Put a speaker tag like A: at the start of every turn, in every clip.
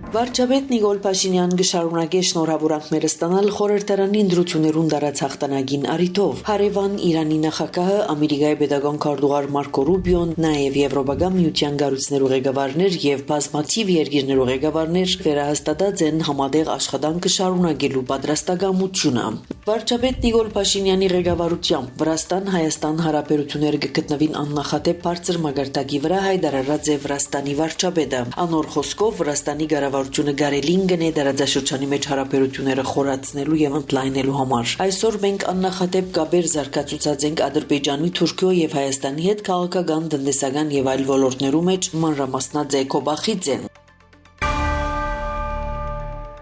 A: Վարչապետ Նիկոլ Փաշինյան գշարունակե շնորհավորանքները ստանալ խորհրդարանի ընտրություններուն դարած հաղթանակին առիթով։ Հարևան Իրանի նախագահը, Ամերիկայի պետական քարտուղար Մարկո Ռուբիոն, նաև Եվրոպական միության գառույցներու ղեկավարներ եւ բազմաթիվ երկիրներու ղեկավարներ վերահաստատած են համատեղ աշխատանքը շարունակելու պատրաստակամությունը։ Վարչապետ Նիկոլ Փաշինյանի ղեկավարությամբ Վրաստան-Հայաստան հարաբերությունները կգտնվին աննախադեպ բարձր մակարդակի վրա հայտարարած է Վրաստանի վարչապետը։ Անոր խոսքով Վրաստանի կառավարությունը գարելին գնե դարաձաշրջանի մեջ հարաբերությունները խորացնելու եւ ընդլայնելու համար։ Այսօր մենք աննախադեպ կապեր զարգացուցած ենք Ադրբեջանի, Թուրքիո եւ Հայաստանի հետ քաղաքական, տնտեսական եւ այլ ոլորտներու մեջ, մանրամասնած է Քոբախիձեն։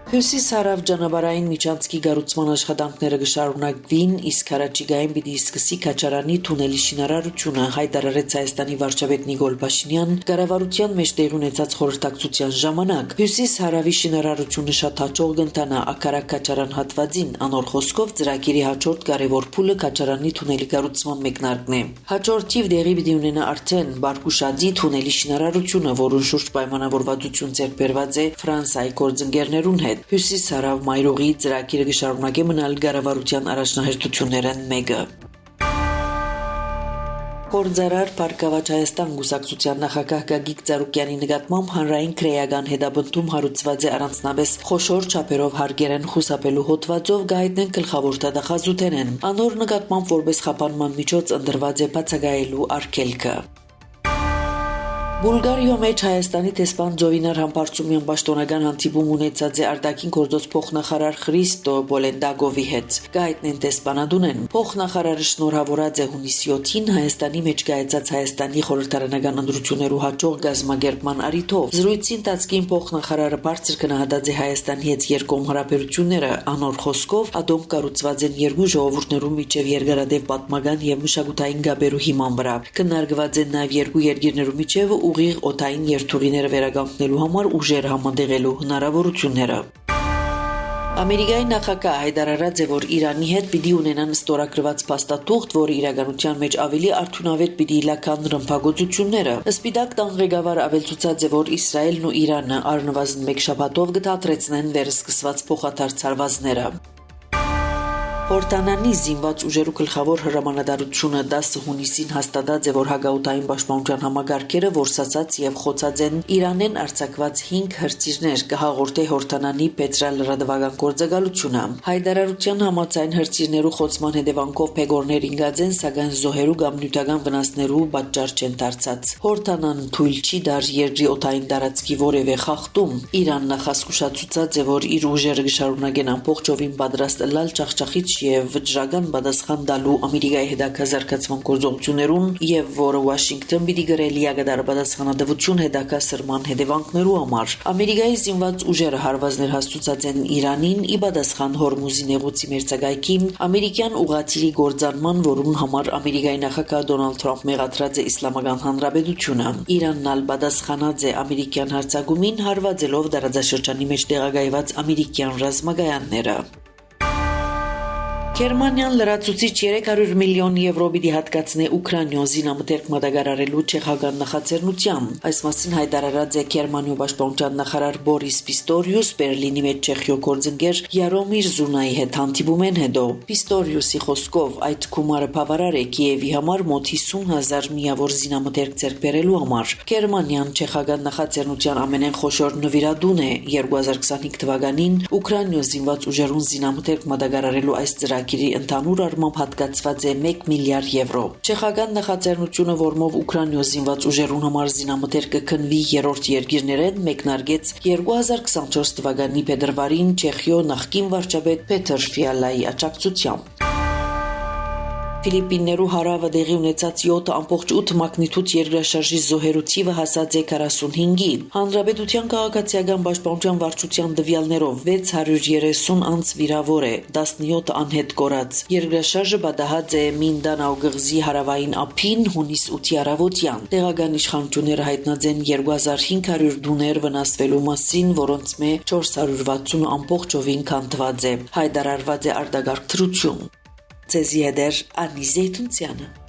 A: Հյուսիս-հարավ ճանապարհային միջանցքի կառուցման աշխատանքները կշարունակվին, իսկ Քարաչիգային պիտի սկսի Քաչարանի թունելի շինարարությունը, հայտարարեց Հայաստանի վարչապետ Նիկոլ Փաշինյան կառավարության մեջ տեղի ունեցած խորհրդակցության ժամանակ։ Հյուսիս-հարավի շինարարությունը շատ հաջող կընթանա Աքարակ-Քաչարան հատվածին, անոր խոսքով ծրագիրի հաջորդ կարևոր փուլը Քաչարանի թունելի կառուցման մեկնարկն է։ Հաջորդ թիվ դեղի պիտի ունենա արդեն Բարկուշադի թունելի շինարարությունը, որուն շուրջ պայմանավորվածություն ձեռք բերված է Ֆրանսիայի գործընկերներուն հետ։ Հյուսիս-հարավ մայրուղի ծրագիրը կշարունակի մնալ կառավարության առաջնահերթություններն մեկը։ Գործարար Փառքավաճ Հայաստան գուսակցության նախագահ Գագիկ Ծառուկյանի նկատմամբ հանրային քրեական հետապնդում հարուցված է առանձնապես խոշոր չափերով հարգերեն խուսափելու հոդվածով գայտնեն գլխավոր դատախազութենեն։ Անոր նկատմամբ որպես խափանման միջոց ընտրված է բացակայելու արգելքը։ Բուլգարիո մեջ Հայաստանի տեսփան Զովինար Համբարձումյան պաշտոնական հանդիպում ունեցած է արտաքին գործոց փոխնախարար Խրիստո Բոլենդագովի հետ։ Գայտնեն տեսփանադունեն փոխնախարարը շնորհավորած է հունիսի 7-ին Հայաստանի մեջ կայացած Հայաստանի խորհրդարանական ընտրություններու հաջող գազմագերբման առիթով։ Զրույցի ընթացքին փոխնախարարը բարձր գնահատած է Հայաստանի հետ երկկողմ հարաբերությունները, անոր խոսքով ադոմ կառուցված են երկու ժողովուրդներու միջև երկարատև պատմական եւ մշակութային գաբերու հիման վրա։ Քննարկված են նաեւ երկու երկիրներու միջև ուղիղ օդային երթուղիները վերականգնելու համար ուժեր համատեղելու հնարավորությունները։ Ամերիկայի նախագահը հայտարարած է, որ Իրանի հետ պիտի ունենան ստորագրված փաստաթուղթ, որը իրականության մեջ ավելի արդյունավետ պիտի իլական ռմբակոծությունները։ Սպիտակ տան ղեկավարը ավելցուցած է, որ Իսրայելն ու Իրանը առնվազն մեկ շաբաթով կդադրեցնեն վերսկսված փոխադարձ հարվածները։ Հորտանանի զինված ուժերու գլխավոր հրամանատարությունը 10 հունիսին հաստատած է, որ հագաուտային պաշտպանության համագարկերը որսացած եւ խոցած են Իրանեն արձակված 5 հրթիռներ կհաղորդե Հորտանանի պետրալրադվական գործակալությունը։ Հայտարարության համաձայն հրթիռներու խոցման հետևանքով փեգորներ ինգած են, սակայն զոհերու կամ նյութական վնասներու պատճառ չեն դարձած։ Հորտանան թույլ չի դար երկրի օդային տարածքի որևէ խախտում։ Իրանն նախասկուշացուցած է, որ իր ուժերը կշարունակեն ամբողջովին պատրաստ լալ ճախճախիչ եւ վճռական պատասխան տալու Ամերիկայի հետաքազարկացման գործողություններուն եւ որը Վաշինգտոն պիտի գրե լիակատար պատասխանատվություն հետագա սրման հետևանքներու համար։ Ամերիկայի զինված ուժերը հարվածներ հասցուցած են Իրանին ի պատասխան Հորմուզի նեղուցի մերձակայքի ամերիկյան ուղղաթիռի գործանման, որուն համար Ամերիկայի նախագահ Դոնալդ Թրամփ մեղադրած է Իսլամական Հանրապետությունը։ Իրանն ալ պատասխանած է ամերիկյան հարձակումին, հարվածելով դարաձաշրջանի մեջ տեղակայված ամերիկյան ռազմակայանները։ Գերմանիան լրացուցիչ 300 միլիոն եվրո պիտի հատկացնե Ուկրաինո զինամթերք մատակարարելու չեխական նախաձեռնությամբ։ Այս մասին հայտարարած է Գերմանիո պաշտպանության նախարար Բորիս Պիստորիուս Բերլինի մեջ Չեխիո գործընկեր Յարոմիր Զունայի հետ հանդիպումեն հետո։ Պիստորիուսի խոսքով այդ գումարը բավարար է Կիևի համար մոտ 50,000 միավոր զինամթերք ձեռք բերելու համար։ Գերմանիան չեխական նախաձեռնության ամենեն խոշոր նվիրատուն է։ 2025 թվականին Ուկրաինո զինված ուժերուն զինամթերք մատակարարելու այս ծրագիրի ընդհանուր առմամբ հատկացված է 1 միլիարդ եվրո։ Չեխական նախաձեռնությունը, որմով Ուկրաինո զինված ուժերուն համար զինամթերքը քնվի երրորդ երկիրներեն, մեկնարկեց 2024 թվականի փետրվարին Չեխիո նախկին վարչապետ Պետր Ֆիալայի աջակցությամբ։ Ֆիլիպիններու հարավը դեղի ունեցած 7.8 մագնիտուդ երկրաշարժի զոհերու թիվը հասած է 45-ի։ Հանրապետության քաղաքացիական պաշտպանության վարչության տվյալներով 630 անձ վիրավոր է, 17 անհետ կորած։ Երկրաշարժը պատահած է Մինդանաու գղզի հարավային ափին հունիս 8-ի առավոտյան։ Տեղական իշխանությունները հայտնած են 2500 դուներ վնասվելու մասին, որոնց մե 460 ամբողջովին քանդված է։ Հայտարարված է արտակարգ թրություն։ Ձեզի հետ Անի Զեյթունցյանը։